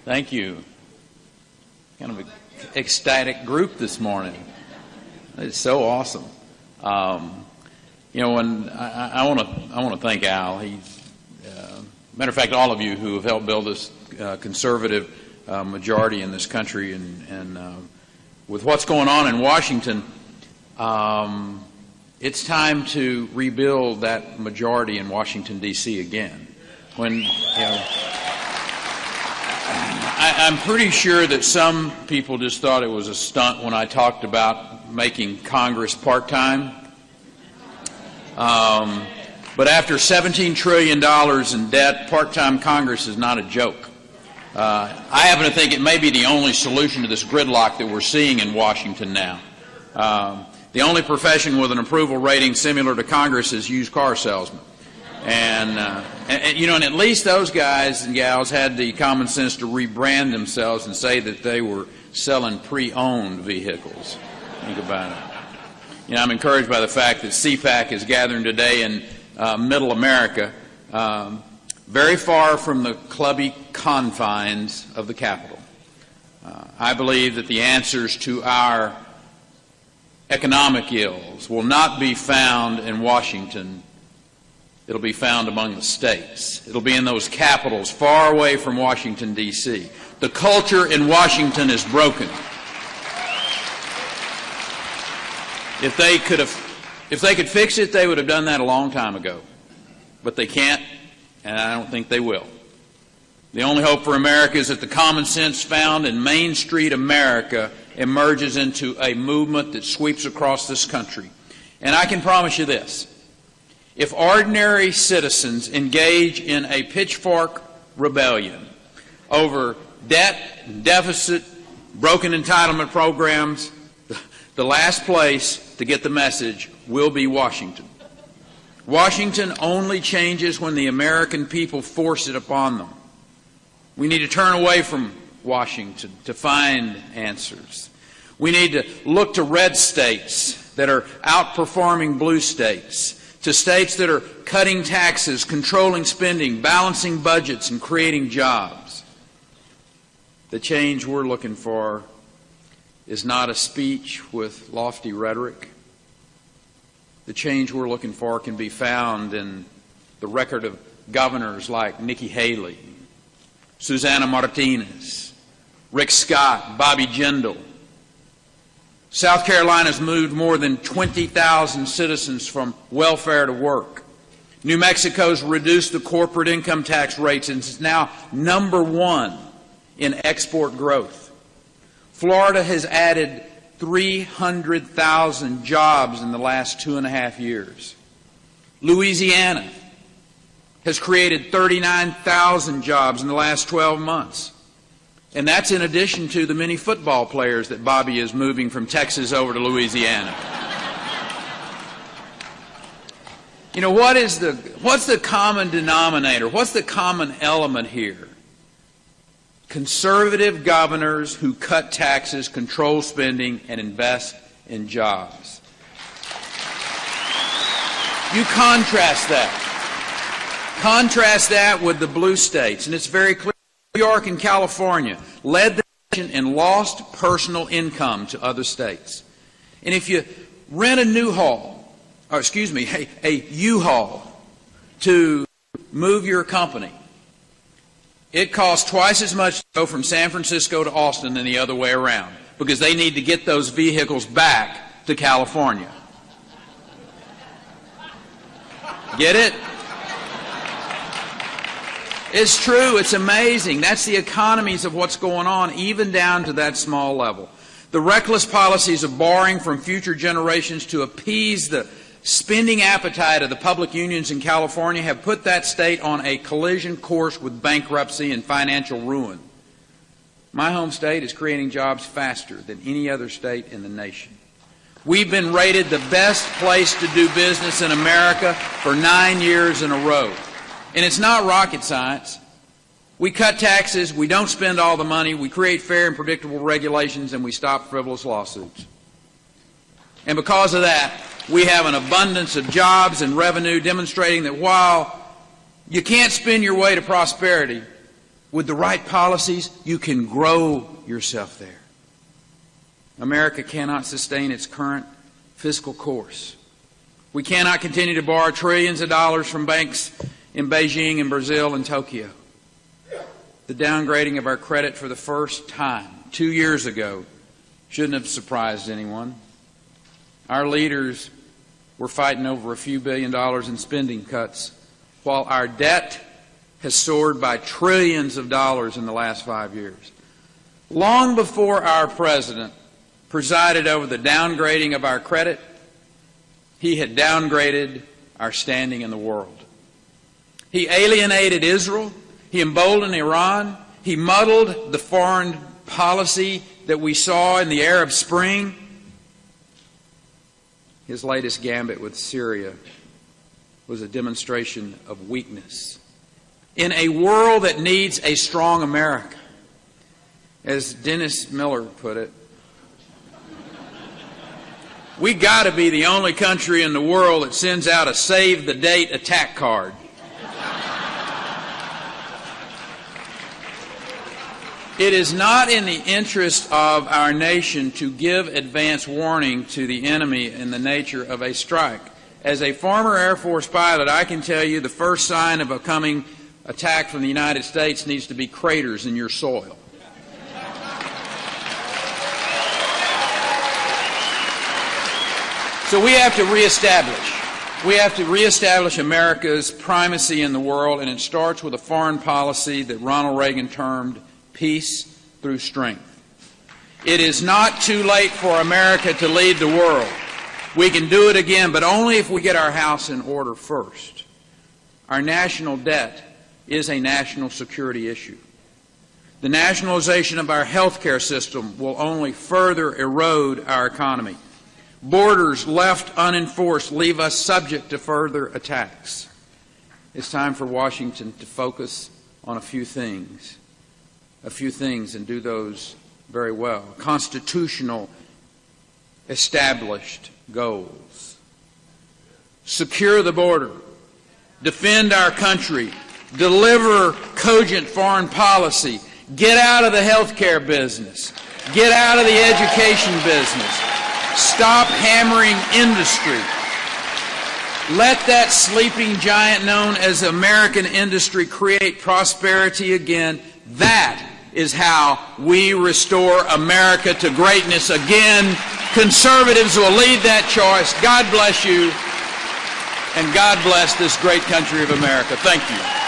Thank you. Kind of an ecstatic group this morning. It's so awesome. When I want to thank Al. He's matter of fact, all of you who have helped build this conservative majority in this country, and with what's going on in Washington, it's time to rebuild that majority in Washington D.C. again. I'm pretty sure that some people just thought it was a stunt when I talked about making Congress part-time. But after $17 trillion in debt, part-time Congress is not a joke. I happen to think it may be the only solution to this gridlock that we're seeing in Washington now. The only profession with an approval rating similar to Congress is used car salesmen. And at least those guys and gals had the common sense to rebrand themselves and say that they were selling pre-owned vehicles. Think about it. I'm encouraged by the fact that CPAC is gathering today in middle America, very far from the clubby confines of the Capitol. I believe that the answers to our economic ills will not be found in Washington. It'll be found among the states. It'll be in those capitals far away from Washington, D.C. The culture in Washington is broken. If they could fix it, they would have done that a long time ago. But they can't, and I don't think they will. The only hope for America is that the common sense found in Main Street America emerges into a movement that sweeps across this country. And I can promise you this. If ordinary citizens engage in a pitchfork rebellion over debt, deficit, broken entitlement programs, the last place to get the message will be Washington. Washington only changes when the American people force it upon them. We need to turn away from Washington to find answers. We need to look to red states that are outperforming blue states, to states that are cutting taxes, controlling spending, balancing budgets, and creating jobs. The change we're looking for is not a speech with lofty rhetoric. The change we're looking for can be found in the record of governors like Nikki Haley, Susana Martinez, Rick Scott, Bobby Jindal. South Carolina's moved more than 20,000 citizens from welfare to work. New Mexico's reduced the corporate income tax rates and is now #1 in export growth. Florida has added 300,000 jobs in the last 2.5 years. Louisiana has created 39,000 jobs in the last 12 months. And that's in addition to the many football players that Bobby is moving from Texas over to Louisiana. What's the common denominator? What's the common element here? Conservative governors who cut taxes, control spending, and invest in jobs. You contrast that. Contrast that with the blue states, and it's very clear. New York and California led the nation in lost personal income to other states. And if you rent a U-Haul to move your company, it costs twice as much to go from San Francisco to Austin than the other way around, because they need to get those vehicles back to California. Get it? It's true. It's amazing. That's the economies of what's going on, even down to that small level. The reckless policies of borrowing from future generations to appease the spending appetite of the public unions in California have put that state on a collision course with bankruptcy and financial ruin. My home state is creating jobs faster than any other state in the nation. We've been rated the best place to do business in America for 9 years in a row. And it's not rocket science. We cut taxes, we don't spend all the money, we create fair and predictable regulations, and we stop frivolous lawsuits. And because of that, we have an abundance of jobs and revenue, demonstrating that while you can't spin your way to prosperity, With the right policies, you can grow yourself there. America cannot sustain its current fiscal course. We cannot continue to borrow trillions of dollars from banks in Beijing and Brazil and Tokyo. The downgrading of our credit for the first time 2 years ago shouldn't have surprised anyone. Our leaders were fighting over a few $1 billion in spending cuts, while our debt has soared by trillions of dollars in the last 5 years. Long before our president presided over the downgrading of our credit, he had downgraded our standing in the world. He alienated Israel. He emboldened Iran. He muddled the foreign policy that we saw in the Arab Spring. His latest gambit with Syria was a demonstration of weakness in a world that needs a strong America. As Dennis Miller put it, we got to be the only country in the world that sends out a save-the-date attack card. It is not in the interest of our nation to give advance warning to the enemy in the nature of a strike. As a former Air Force pilot, I can tell you the first sign of a coming attack from the United States needs to be craters in your soil. So we have to reestablish. We have to reestablish America's primacy in the world, and it starts with a foreign policy that Ronald Reagan termed peace through strength. It is not too late for America to lead the world. We can do it again, but only if we get our house in order first. Our national debt is a national security issue. The nationalization of our health care system will only further erode our economy. Borders left unenforced leave us subject to further attacks. It's time for Washington to focus on a few things and do those very well. Constitutional, established goals. Secure the border. Defend our country. Deliver cogent foreign policy. Get out of the health care business. Get out of the education business. Stop hammering industry. Let that sleeping giant known as American industry create prosperity again. That is how we restore America to greatness again. Conservatives will lead that choice. God bless you, and God bless this great country of America. Thank you.